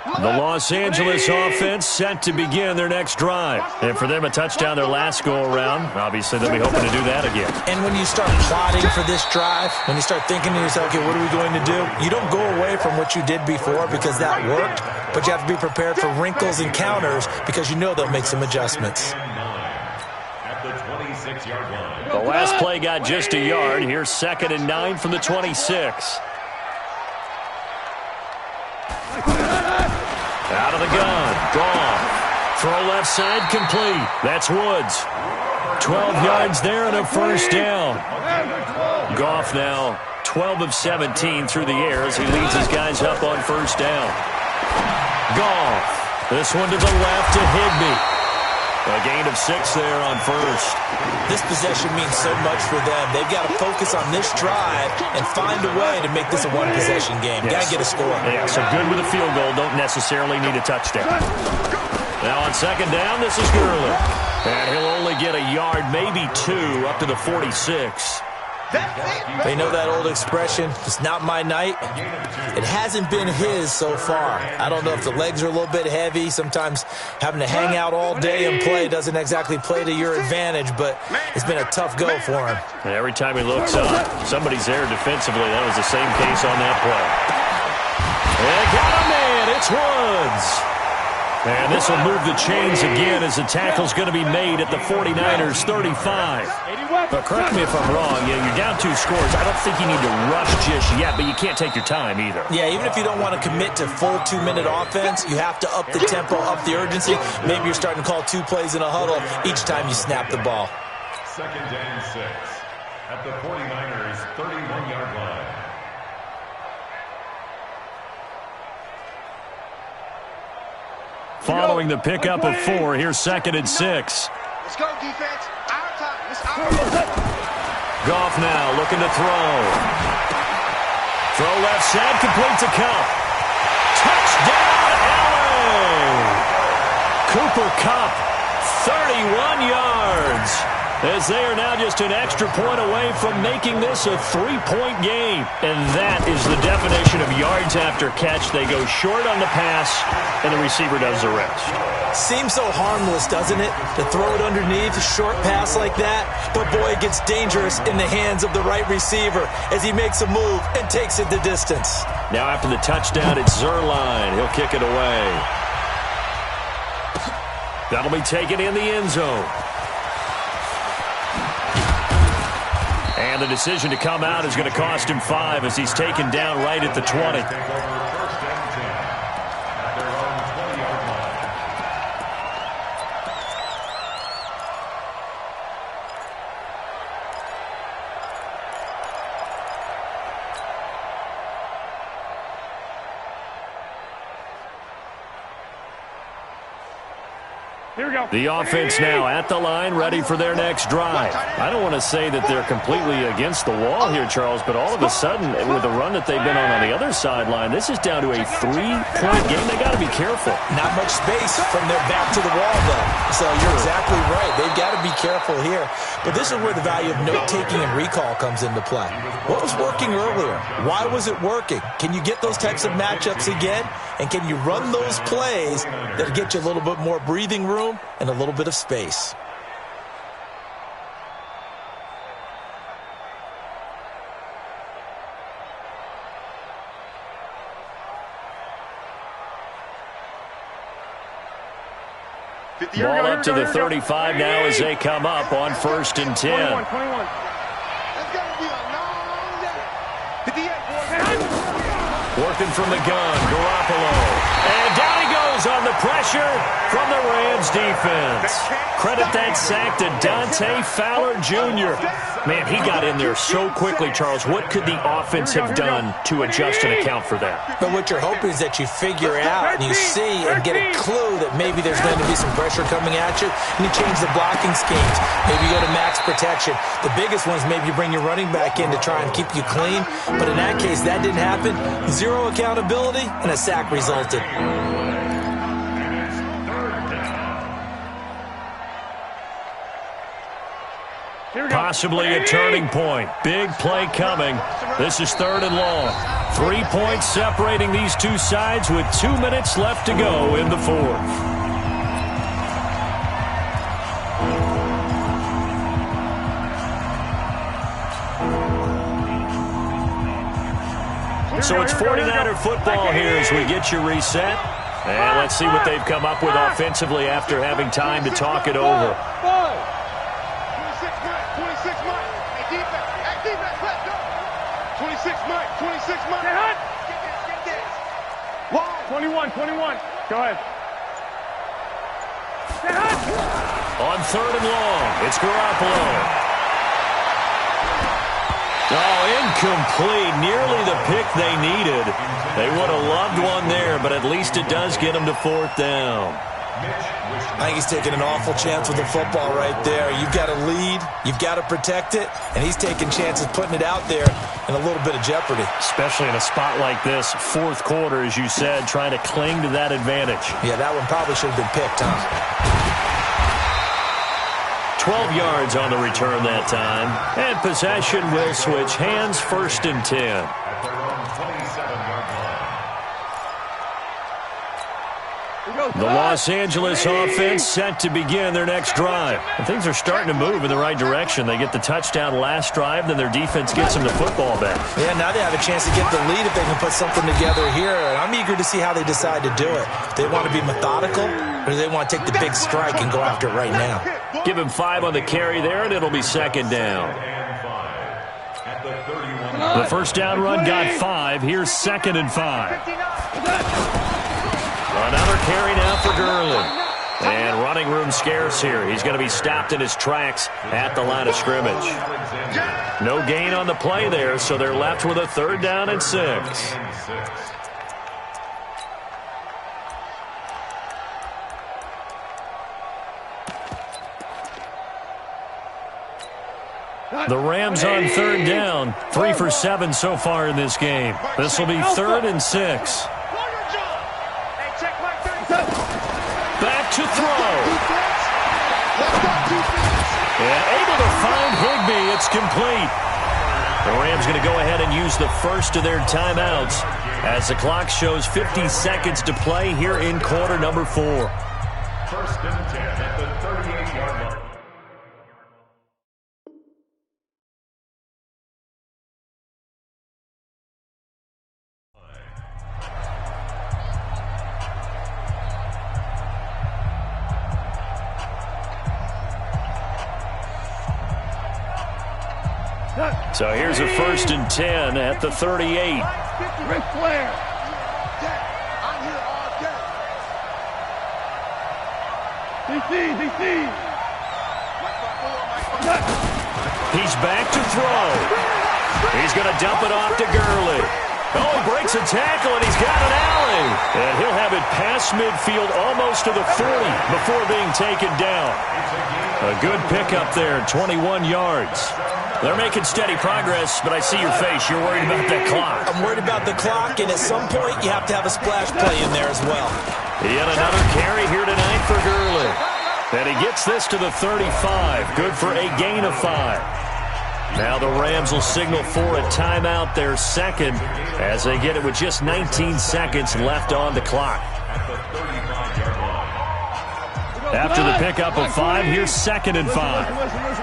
Speaker 6: The Los Angeles offense set to begin their next drive. And for them, a touchdown their last go-around. Obviously, they'll be hoping to do that again.
Speaker 4: And when you start plotting for this drive, when you start thinking to yourself, okay, what are we going to do? You don't go away from what you did before because that worked, but you have to be prepared for wrinkles and counters because you know they'll make some adjustments.
Speaker 5: At the 26-yard line.
Speaker 6: The last play got just a yard. Here's 2nd and 9 from the 26. Out of the gun. Gone. Throw left side complete. That's Woods. 12 yards there and a first down. Goff now 12 of 17 through the air as he leads his guys up on first down. Goff. This one to the left to Higbee. A gain of 6 there on first.
Speaker 4: This possession means so much for them. They've got to focus on this drive and find a way to make this a one-possession game.
Speaker 6: Yes.
Speaker 4: Got to get a score.
Speaker 6: Yeah, so good with a field goal. Don't necessarily need a touchdown. Now on 2nd down, this is Gurley. And he'll only get a yard, maybe 2, up to the 46.
Speaker 4: They know that old expression, it's not my night. It hasn't been his so far. I don't know if the legs are a little bit heavy. Sometimes having to hang out all day and play doesn't exactly play to your advantage, but it's been a tough go for him.
Speaker 6: And every time he looks up, somebody's there defensively. That was the same case on that play. And got a man. It's Woods. And this will move the chains again as the tackle's going to be made at the 49ers 35. But correct me if I'm wrong, you're down 2 scores. I don't think you need to rush just yet, but you can't take your time either.
Speaker 4: Yeah, even if you don't want to commit to full 2-minute offense, you have to up the tempo, up the urgency. Maybe you're starting to call 2 plays in a huddle each time you snap the ball.
Speaker 5: 2nd and 6 at the 49ers 31-yard line.
Speaker 6: Following the pickup of 4, here's 2nd and 6.
Speaker 2: Let's go, defense. Our time. It's our time.
Speaker 6: Goff now looking to throw. Throw left side, complete to Kupp. Touchdown, LA! Cooper Kupp, 31 yards. As they are now just an extra point away from making this a 3-point game. And that is the definition of yards after catch. They go short on the pass, and the receiver does the rest.
Speaker 4: Seems so harmless, doesn't it? To throw it underneath, a short pass like that. But, boy, it gets dangerous in the hands of the right receiver as he makes a move and takes it the distance.
Speaker 6: Now after the touchdown, it's Zerline. He'll kick it away. That'll be taken in the end zone. And the decision to come out is going to cost him 5 as he's taken down right at the 20.
Speaker 1: Here we go.
Speaker 6: The offense now at the line, ready for their next drive. I don't want to say that they're completely against the wall here, Charles, but all of a sudden, with the run that they've been on the other sideline, this is down to a 3-point game. They got to be careful.
Speaker 4: Not much space from their back to the wall, though. So you're exactly right. They've got to be careful here. But this is where the value of note-taking and recall comes into play. What was working earlier? Why was it working? Can you get those types of matchups again? And can you run those plays that get you a little bit more breathing room and a little bit of space?
Speaker 6: Ball up to the 35 now as they come up on 1st and 10.
Speaker 1: 21.
Speaker 2: That's going to be a long day. 58.
Speaker 6: Working from the gun, Garoppolo. And down he goes on the pressure from the Rams defense. Credit that sack to Dante Fowler Jr. Man, he got in there so quickly, Charles. What could the offense have done to adjust and account for that?
Speaker 4: But what you're hoping is that you figure out and you see and get a clue that maybe there's going to be some pressure coming at you, and you change the blocking schemes. Maybe you go to max protection. The biggest one is maybe you bring your running back in to try and keep you clean. But in that case, that didn't happen. 0 accountability, and a sack resulted.
Speaker 6: Possibly a turning point. Big play coming. This is 3rd and long. 3 points separating these two sides with 2 minutes left to go in the 4th. So it's 49er football here as we get you reset. And let's see what they've come up with offensively after having time to talk it over.
Speaker 1: 21. Go ahead.
Speaker 6: On 3rd and long, it's Garoppolo. Oh, incomplete. Nearly the pick they needed. They would have loved one there, but at least it does get them to 4th down.
Speaker 4: I think he's taking an awful chance with the football right there. You've got to lead, you've got to protect it, and he's taking chances putting it out there in a little bit of jeopardy.
Speaker 6: Especially in a spot like this, 4th quarter, as you said, trying to cling to that advantage.
Speaker 4: Yeah, that one probably should have been picked, huh?
Speaker 6: 12 yards on the return that time. And possession will switch hands, 1st and 10.
Speaker 2: Here we go.
Speaker 6: The Los Angeles offense set to begin their next drive. And things are starting to move in the right direction. They get the touchdown last drive, then their defense gets them the football back.
Speaker 4: Yeah, now they have a chance to get the lead if they can put something together here. And I'm eager to see how they decide to do it. They want to be methodical, or do they want to take the big strike and go after it right now?
Speaker 6: Give him 5 on the carry there, and it'll be second down. The first down run got 5. Here's 2nd and 5. Another carry now for Gurley. And running room scarce here. He's going to be stopped in his tracks at the line of scrimmage. No gain on the play there, so they're left with a 3rd down and 6. The Rams on 3rd down. 3 for 7 so far in this game. This will be 3rd and 6. Back to throw. And able to find Higbee. It's complete. The Rams going to go ahead and use the first of their timeouts as the clock shows 50 seconds to play here in quarter number 4.
Speaker 5: 1st and 10 at the 38-yard line.
Speaker 6: So here's a 1st and 10 at the 38.
Speaker 1: Ric Flair. I'm here all day. DC.
Speaker 6: He's back to throw. He's going to dump it off to Gurley. Oh, he breaks a tackle, and he's got an alley. And he'll have it past midfield almost to the 40 before being taken down. A good pickup there, 21 yards. They're making steady progress, but I see your face. You're worried about that clock.
Speaker 4: I'm worried about the clock, and at some point you have to have a splash play in there as well.
Speaker 6: Yet another carry here tonight for Gurley. And he gets this to the 35. Good for a gain of 5. Now the Rams will signal for a timeout, their 2nd, as they get it with just 19 seconds left on the clock. After the pickup of 5, here's 2nd and 5.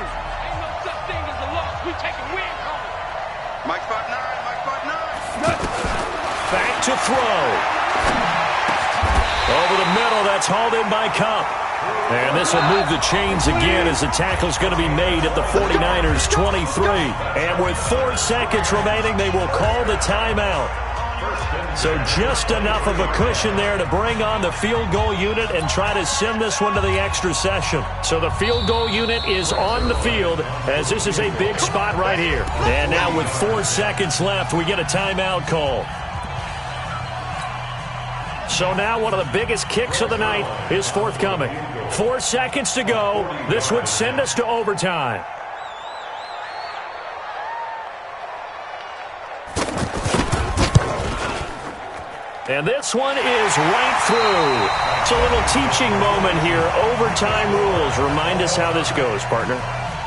Speaker 6: Back to throw. Over the middle, that's hauled in by Cup. And this will move the chains again as the tackle's going to be made at the 49ers' 23. And with 4 seconds remaining, they will call the timeout. So just enough of a cushion there to bring on the field goal unit and try to send this one to the extra session. So the field goal unit is on the field as this is a big spot right here. And now with 4 seconds left, we get a timeout call. So now one of the biggest kicks of the night is forthcoming. 4 seconds to go. This would send us to overtime. And this one is right through. It's a little teaching moment here. Overtime rules. Remind us how this goes, partner.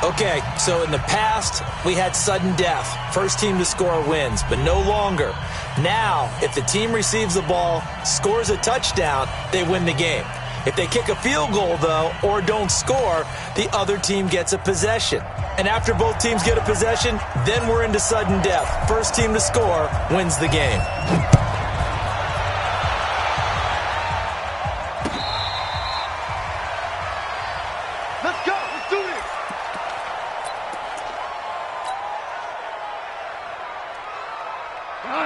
Speaker 4: Okay, so in the past, we had sudden death. First team to score wins, but no longer. Now, if the team receives the ball, scores a touchdown, they win the game. If they kick a field goal, though, or don't score, the other team gets a possession. And after both teams get a possession, then we're into sudden death. First team to score wins the game.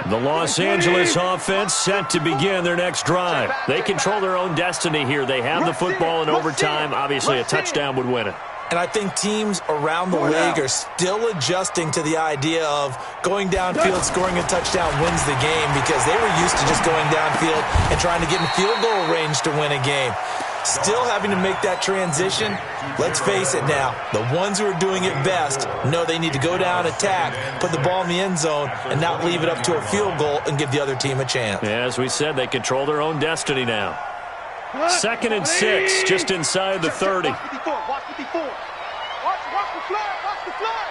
Speaker 6: The Los Angeles offense set to begin their next drive. They control their own destiny here. They have the football in overtime. Obviously, a touchdown would win it.
Speaker 4: And I think teams around the league are still adjusting to the idea of going downfield, scoring a touchdown wins the game, because they were used to just going downfield and trying to get in field goal range to win a game. Still having to make that transition. Let's face it now, the ones who are doing it best know they need to go down, attack, put the ball in the end zone, and not leave it up to a field goal and give the other team a chance.
Speaker 6: Yeah, as we said, they control their own destiny now. 2nd and 6, just inside the 30.
Speaker 1: Watch 54. Watch the flag. Watch the flag.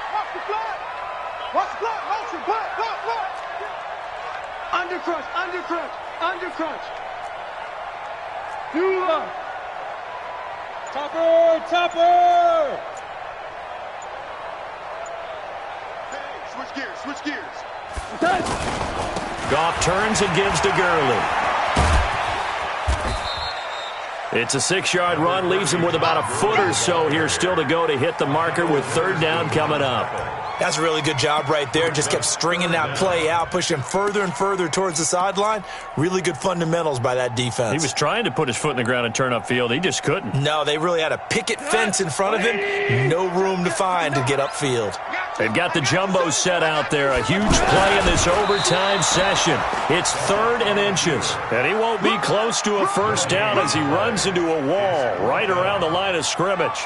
Speaker 1: Watch the flag. Motion. Block. Under crunch. Dula. Topper, Topper.
Speaker 2: Hey, switch gears, switch gears.
Speaker 3: Goff turns and gives to Gurley. It's a 6-yard run, leaves him with about a foot or so here still to go to hit the marker with third down coming up.
Speaker 4: That's a really good job right there. Just kept stringing that play out, pushing further and further towards the sideline. Really good fundamentals by that defense.
Speaker 3: He was trying to put his foot in the ground and turn upfield. He just couldn't.
Speaker 4: No, they really had a picket fence in front of him. No room to find to get upfield.
Speaker 3: They've got the jumbo set out there. A huge play in this overtime session. It's 3rd and inches. And he won't be close to a first down as he runs into a wall right around the line of scrimmage.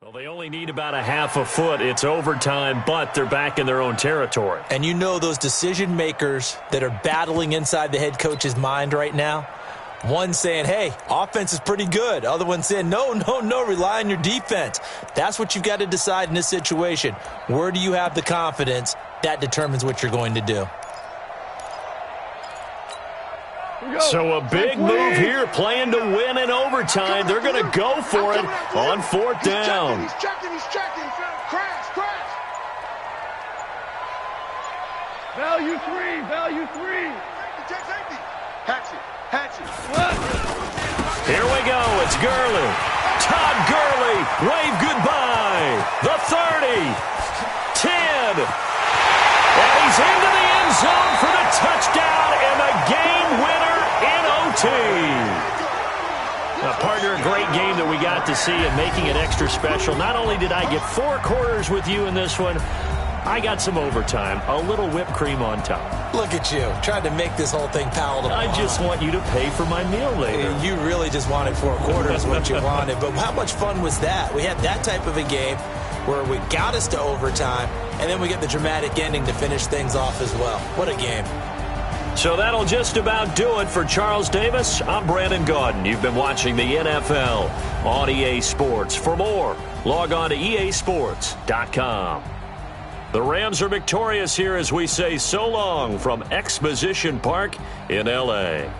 Speaker 3: Well, they only need about a half a foot. It's overtime, but they're back in their own territory.
Speaker 4: And you know those decision makers that are battling inside the head coach's mind right now? One saying, hey, offense is pretty good. Other one saying, no, rely on your defense. That's what you've got to decide in this situation. Where do you have the confidence? That determines what you're going to do.
Speaker 3: So a big move here, playing to win in overtime. They're going to go for it on 4th down.
Speaker 2: He's checking. Crash.
Speaker 1: Value 3, value 3.
Speaker 2: Safety. Hatchet.
Speaker 3: Here we go. It's Gurley. Todd Gurley. Wave goodbye. The 30. 10. And he's into the end zone for the touchdown and the game winner in OT. Now, partner, a great game that we got to see and making it extra special. Not only did I get 4 quarters with you in this one, I got some overtime, a little whipped cream on top.
Speaker 4: Look at you, trying to make this whole thing palatable.
Speaker 3: I just want you to pay for my meal later.
Speaker 4: You really just wanted 4 quarters, what you wanted. But how much fun was that? We had that type of a game where we got us to overtime, and then we get the dramatic ending to finish things off as well. What a game.
Speaker 3: So that'll just about do it for Charles Davis. I'm Brandon Gaudin. You've been watching the NFL on EA Sports. For more, log on to easports.com. The Rams are victorious here as we say so long from Exposition Park in L.A.